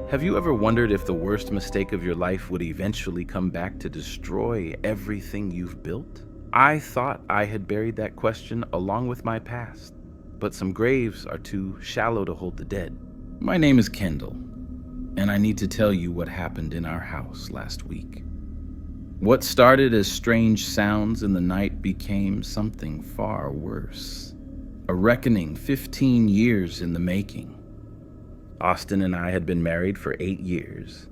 Have you ever wondered if the worst mistake of your life would eventually come back to destroy everything you've built? I thought I had buried that question along with my past, but some graves are too shallow to hold the dead. My name is Kendall, and I need to tell you what happened in our house last week. What started as strange sounds in the night became something far worse. A reckoning 15 years in the making. Austin and I had been married for 8 years,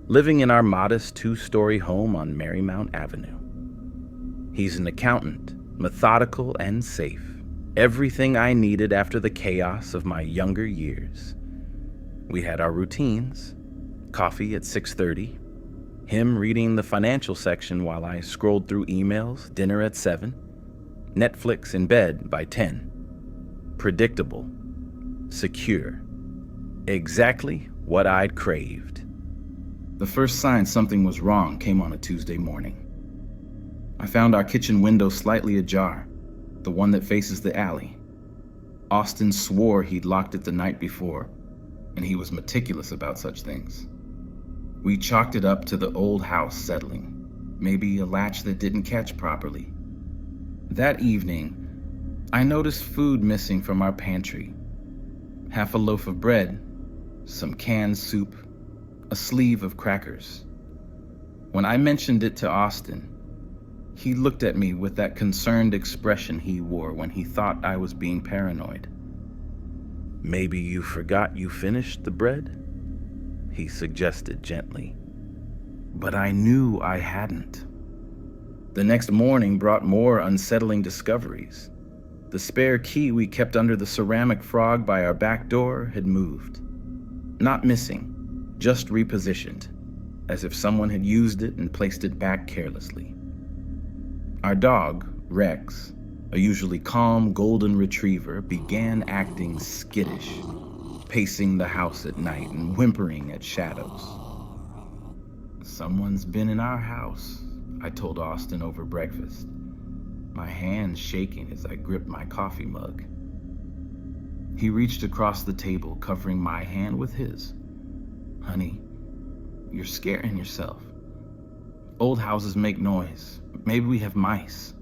living in our modest 2-story home on Marymount Avenue. He's an accountant, methodical and safe. Everything I needed after the chaos of my younger years. We had our routines: coffee at 6:30, him reading the financial section while I scrolled through emails, dinner at 7, Netflix in bed by 10. Predictable, secure. Exactly what I'd craved. The first sign something was wrong came on a Tuesday morning. I found our kitchen window slightly ajar, the one that faces the alley. Austin swore he'd locked it the night before, and he was meticulous about such things. We chalked it up to the old house settling, maybe a latch that didn't catch properly. That evening, I noticed food missing from our pantry. Half a loaf of bread, some canned soup, a sleeve of crackers. When I mentioned it to Austin, he looked at me with that concerned expression he wore when he thought I was being paranoid. "Maybe you forgot you finished the bread?" he suggested gently. But I knew I hadn't. The next morning brought more unsettling discoveries. The spare key we kept under the ceramic frog by our back door had moved. Not missing, just repositioned, as if someone had used it and placed it back carelessly. Our dog, Rex, a usually calm golden retriever, began acting skittish, pacing the house at night and whimpering at shadows. "Someone's been in our house," I told Austin over breakfast, my hands shaking as I gripped my coffee mug. He reached across the table, covering my hand with his. "Honey, you're scaring yourself. Old houses make noise. Maybe we have mice."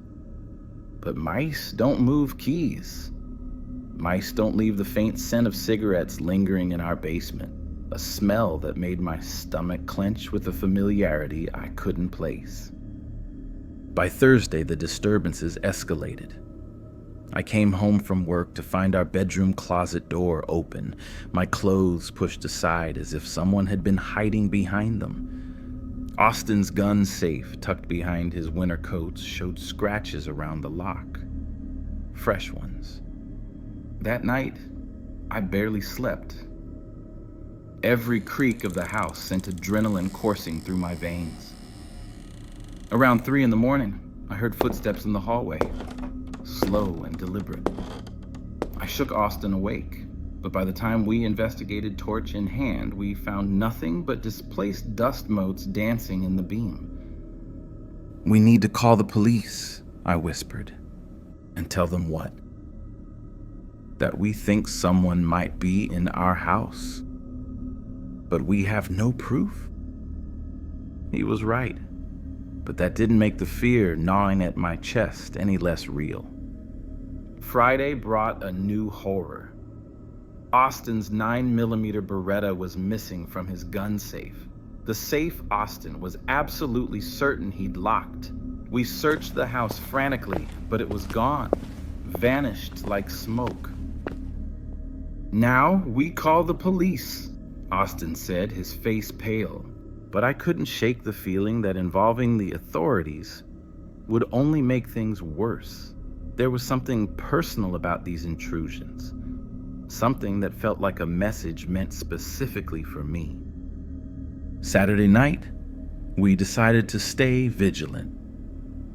"But mice don't move keys. Mice don't leave the faint scent of cigarettes lingering in our basement, a smell that made my stomach clench with a familiarity I couldn't place." By Thursday, the disturbances escalated. I came home from work to find our bedroom closet door open, my clothes pushed aside as if someone had been hiding behind them. Austin's gun safe, tucked behind his winter coats, showed scratches around the lock. Fresh ones. That night, I barely slept. Every creak of the house sent adrenaline coursing through my veins. Around 3 a.m, I heard footsteps in the hallway, slow and deliberate. I shook Austin awake, but by the time we investigated, torch in hand, we found nothing but displaced dust motes dancing in the beam. "We need to call the police," I whispered. "And tell them what?" "That we think someone might be in our house. But we have no proof." He was right, but that didn't make the fear gnawing at my chest any less real. Friday brought a new horror. Austin's 9mm Beretta was missing from his gun safe. The safe Austin was absolutely certain he'd locked. We searched the house frantically, but it was gone, vanished like smoke. "Now we call the police," Austin said, his face pale. But I couldn't shake the feeling that involving the authorities would only make things worse. There was something personal about these intrusions, something that felt like a message meant specifically for me. Saturday night, we decided to stay vigilant.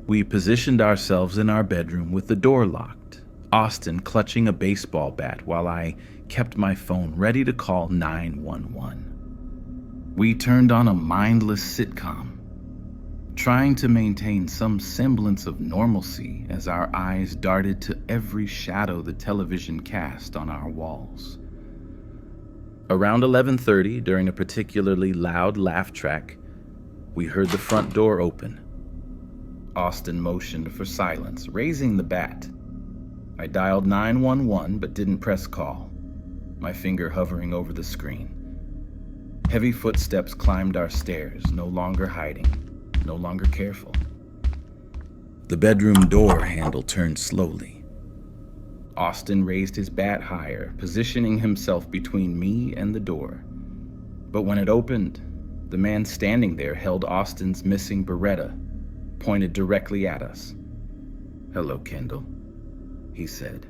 We positioned ourselves in our bedroom with the door locked, Austin clutching a baseball bat while I kept my phone ready to call 911. We turned on a mindless sitcom, trying to maintain some semblance of normalcy as our eyes darted to every shadow the television cast on our walls. Around 11:30, during a particularly loud laugh track, we heard the front door open. Austin motioned for silence, raising the bat. I dialed 911 but didn't press call, my finger hovering over the screen. Heavy footsteps climbed our stairs, no longer hiding, no longer careful. The bedroom door handle turned slowly. Austin raised his bat higher, positioning himself between me and the door. But when it opened, the man standing there held Austin's missing Beretta, pointed directly at us. "Hello, Kendall," he said,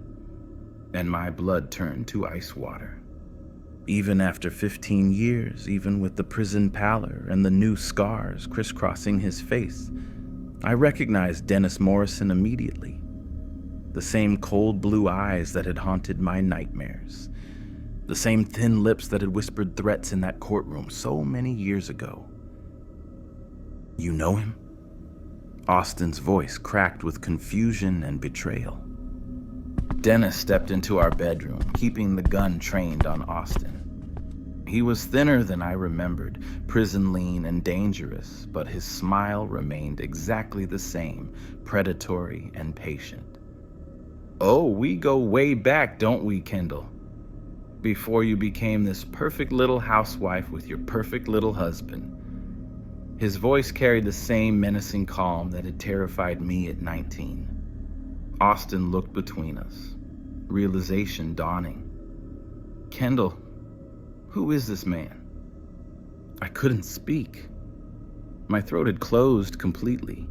and my blood turned to ice water. Even after 15 years, even with the prison pallor and the new scars crisscrossing his face, I recognized Dennis Morrison immediately. The same cold blue eyes that had haunted my nightmares. The same thin lips that had whispered threats in that courtroom so many years ago. "You know him?" Austin's voice cracked with confusion and betrayal. Dennis stepped into our bedroom, keeping the gun trained on Austin. He was thinner than I remembered, prison lean and dangerous, but his smile remained exactly the same, predatory and patient. "Oh, we go way back, don't we, Kendall? Before you became this perfect little housewife with your perfect little husband." His voice carried the same menacing calm that had terrified me at 19. Austin looked between us, realization dawning. "Kendall, who is this man?" I couldn't speak. My throat had closed completely.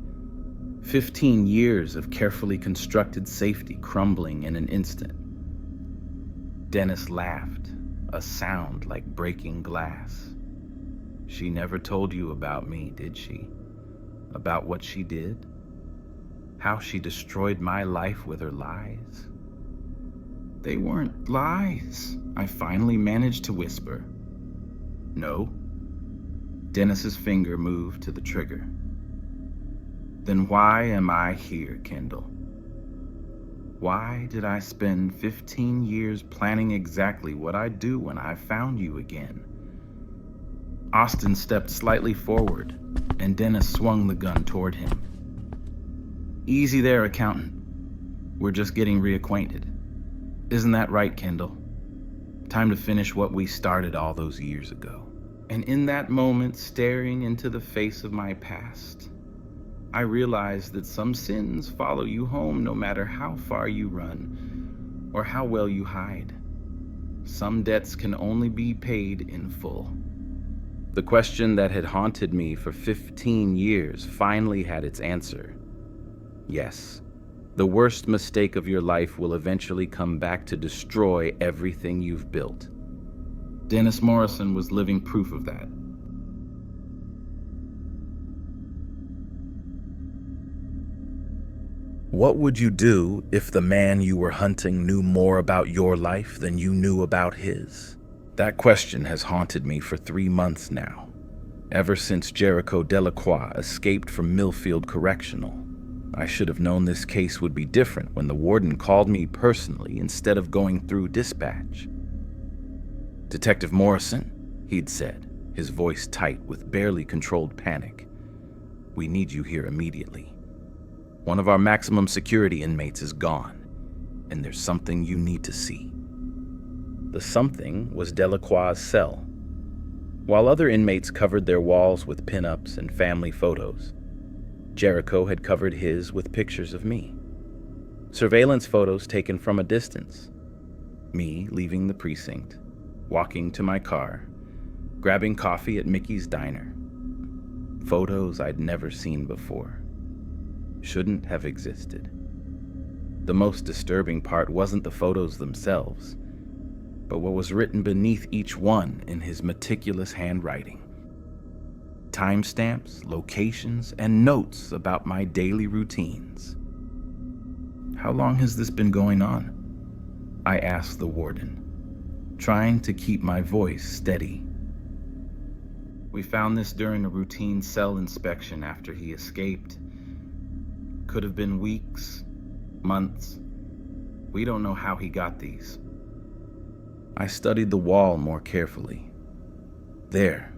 15 years of carefully constructed safety crumbling in an instant. Dennis laughed, a sound like breaking glass. "She never told you about me, did she? About what she did? How she destroyed my life with her lies?" "They weren't lies," I finally managed to whisper. "No?" Dennis's finger moved to the trigger. "Then why am I here, Kendall? Why did I spend 15 years planning exactly what I'd do when I found you again?" Austin stepped slightly forward, and Dennis swung the gun toward him. "Easy there, accountant. We're just getting reacquainted. Isn't that right, Kendall? Time to finish what we started all those years ago." And in that moment, staring into the face of my past, I realized that some sins follow you home no matter how far you run or how well you hide. Some debts can only be paid in full. The question that had haunted me for 15 years finally had its answer. Yes, the worst mistake of your life will eventually come back to destroy everything you've built. Dennis Morrison was living proof of that. What would you do if the man you were hunting knew more about your life than you knew about his? That question has haunted me for 3 months now, ever since Jericho Delacroix escaped from Millfield Correctional. I should have known this case would be different when the warden called me personally instead of going through dispatch. "Detective Morrison," he'd said, his voice tight with barely controlled panic. "We need you here immediately. One of our maximum security inmates is gone, and there's something you need to see." The something was Delacroix's cell. While other inmates covered their walls with pin-ups and family photos, Jericho had covered his with pictures of me. Surveillance photos taken from a distance. Me leaving the precinct, walking to my car, grabbing coffee at Mickey's Diner. Photos I'd never seen before. Shouldn't have existed. The most disturbing part wasn't the photos themselves, but what was written beneath each one in his meticulous handwriting. Timestamps, locations, and notes about my daily routines. "How long has this been going on?" I asked the warden, trying to keep my voice steady. "We found this during a routine cell inspection after he escaped. Could have been weeks, months. We don't know how he got these." I studied the wall more carefully. There,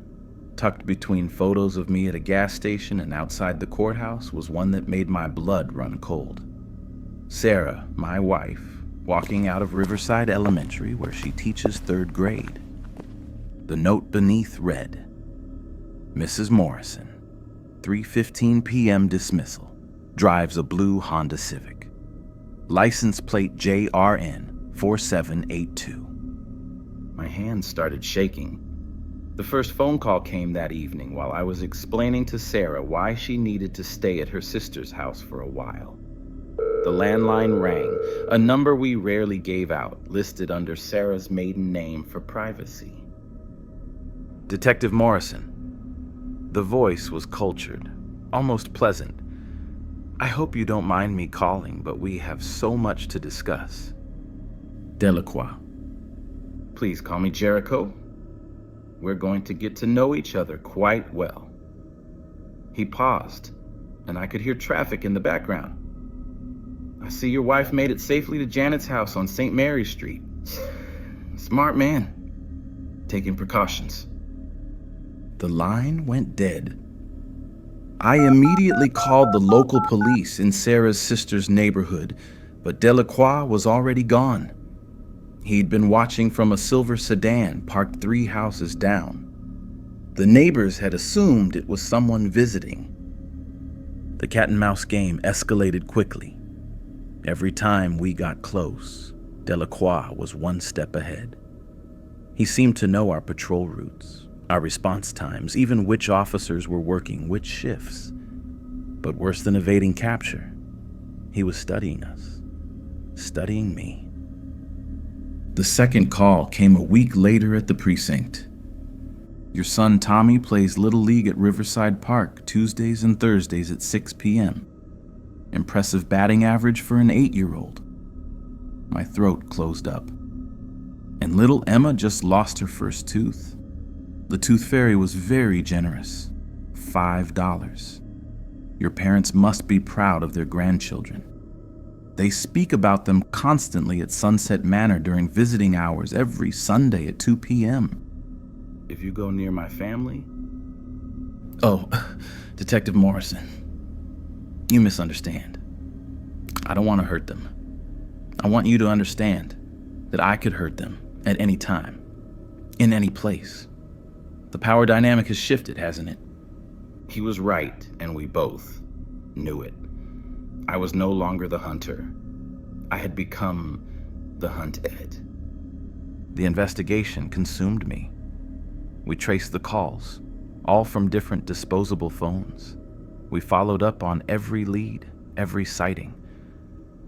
tucked between photos of me at a gas station and outside the courthouse, was one that made my blood run cold. Sarah, my wife, walking out of Riverside Elementary, where she teaches 3rd grade. The note beneath read, "Mrs. Morrison, 3:15 p.m. dismissal. Drives a blue Honda Civic. License plate JRN 4782. My hands started shaking. The first phone call came that evening while I was explaining to Sarah why she needed to stay at her sister's house for a while. The landline rang, a number we rarely gave out, listed under Sarah's maiden name for privacy. "Detective Morrison." The voice was cultured, almost pleasant. "I hope you don't mind me calling, but we have so much to discuss." "Delacroix." "Please call me Jericho. We're going to get to know each other quite well." He paused, and I could hear traffic in the background. "I see your wife made it safely to Janet's house on St. Mary Street. Smart man. Taking precautions." The line went dead. I immediately called the local police in Sarah's sister's neighborhood, but Delacroix was already gone. He'd been watching from a silver sedan parked 3 houses down. The neighbors had assumed it was someone visiting. The cat-and-mouse game escalated quickly. Every time we got close, Delacroix was one step ahead. He seemed to know our patrol routes, our response times, even which officers were working which shifts. But worse than evading capture, he was studying us, studying me. The second call came a week later at the precinct. "Your son Tommy plays Little League at Riverside Park Tuesdays and Thursdays at 6 p.m. Impressive batting average for an 8-year-old. My throat closed up. "And little Emma just lost her first tooth. The tooth fairy was very generous. $5. Your parents must be proud of their grandchildren. They speak about them constantly at Sunset Manor during visiting hours every Sunday at 2 p.m. "If you go near my family..." "Oh, Detective Morrison, you misunderstand. I don't want to hurt them. I want you to understand that I could hurt them at any time, in any place. The power dynamic has shifted, hasn't it?" He was right, and we both knew it. I was no longer the hunter. I had become the hunted. The investigation consumed me. We traced the calls, all from different disposable phones. We followed up on every lead, every sighting.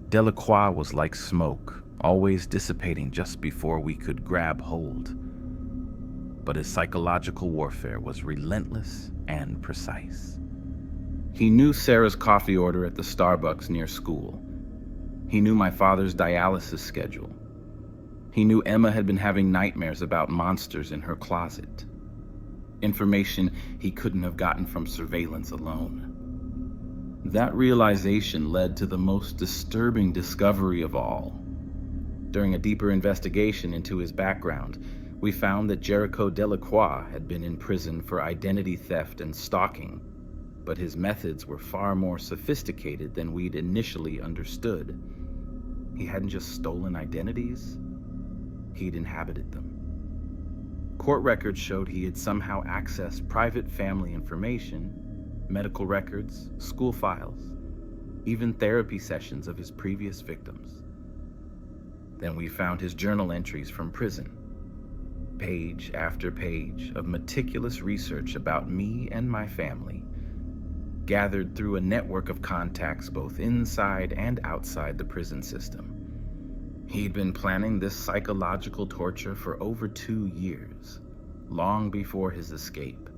Delacroix was like smoke, always dissipating just before we could grab hold. But his psychological warfare was relentless and precise. He knew Sarah's coffee order at the Starbucks near school. He knew my father's dialysis schedule. He knew Emma had been having nightmares about monsters in her closet. Information he couldn't have gotten from surveillance alone. That realization led to the most disturbing discovery of all. During a deeper investigation into his background, we found that Jericho Delacroix had been in prison for identity theft and stalking, but his methods were far more sophisticated than we'd initially understood. He hadn't just stolen identities, he'd inhabited them. Court records showed he had somehow accessed private family information, medical records, school files, even therapy sessions of his previous victims. Then we found his journal entries from prison. Page after page of meticulous research about me and my family, gathered through a network of contacts both inside and outside the prison system. He'd been planning this psychological torture for over 2 years, long before his escape.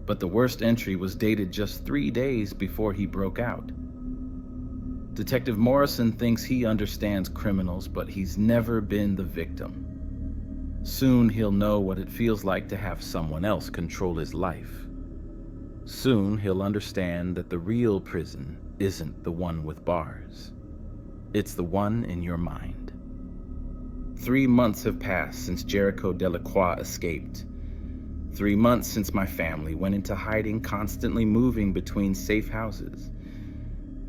But the worst entry was dated just 3 days before he broke out. Detective Morrison thinks he understands criminals, but he's never been the victim. Soon he'll know what it feels like to have someone else control his life. Soon he'll understand that the real prison isn't the one with bars. It's the one in your mind. 3 months have passed since Jericho Delacroix escaped. 3 months since my family went into hiding, constantly moving between safe houses.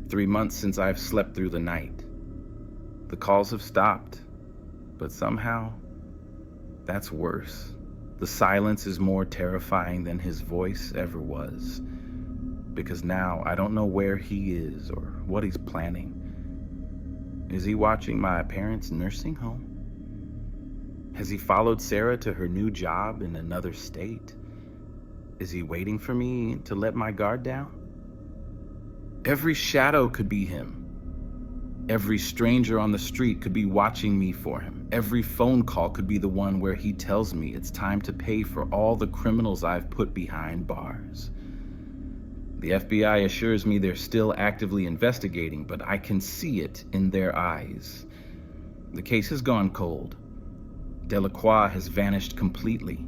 3 months since I've slept through the night. The calls have stopped, but somehow, that's worse. The silence is more terrifying than his voice ever was, because now I don't know where he is or what he's planning. Is he watching my parents' nursing home? Has he followed Sarah to her new job in another state? Is he waiting for me to let my guard down? Every shadow could be him. Every stranger on the street could be watching me for him. Every phone call could be the one where he tells me it's time to pay for all the criminals I've put behind bars. The FBI assures me they're still actively investigating, but I can see it in their eyes. The case has gone cold. Delacroix has vanished completely,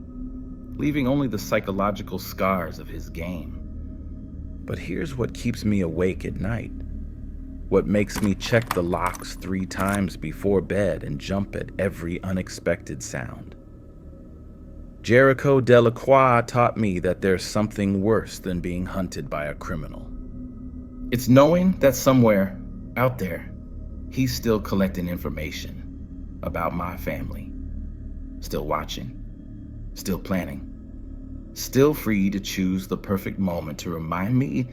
leaving only the psychological scars of his game. But here's what keeps me awake at night. What makes me check the locks 3 times before bed and jump at every unexpected sound. Jericho Delacroix taught me that there's something worse than being hunted by a criminal. It's knowing that somewhere out there, he's still collecting information about my family, still watching, still planning, still free to choose the perfect moment to remind me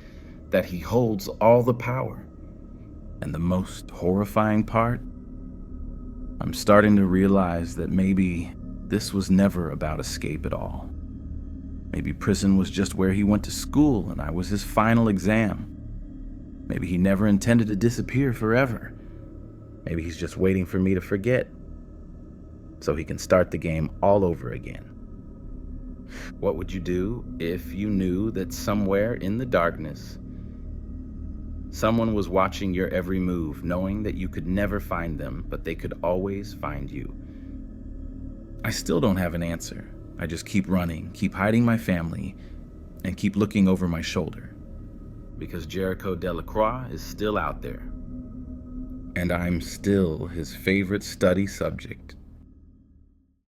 that he holds all the power. And the most horrifying part? I'm starting to realize that maybe this was never about escape at all. Maybe prison was just where he went to school and I was his final exam. Maybe he never intended to disappear forever. Maybe he's just waiting for me to forget, so he can start the game all over again. What would you do if you knew that somewhere in the darkness, someone was watching your every move, knowing that you could never find them, but they could always find you? I still don't have an answer. I just keep running, keep hiding my family, and keep looking over my shoulder. Because Jericho Delacroix is still out there. And I'm still his favorite study subject.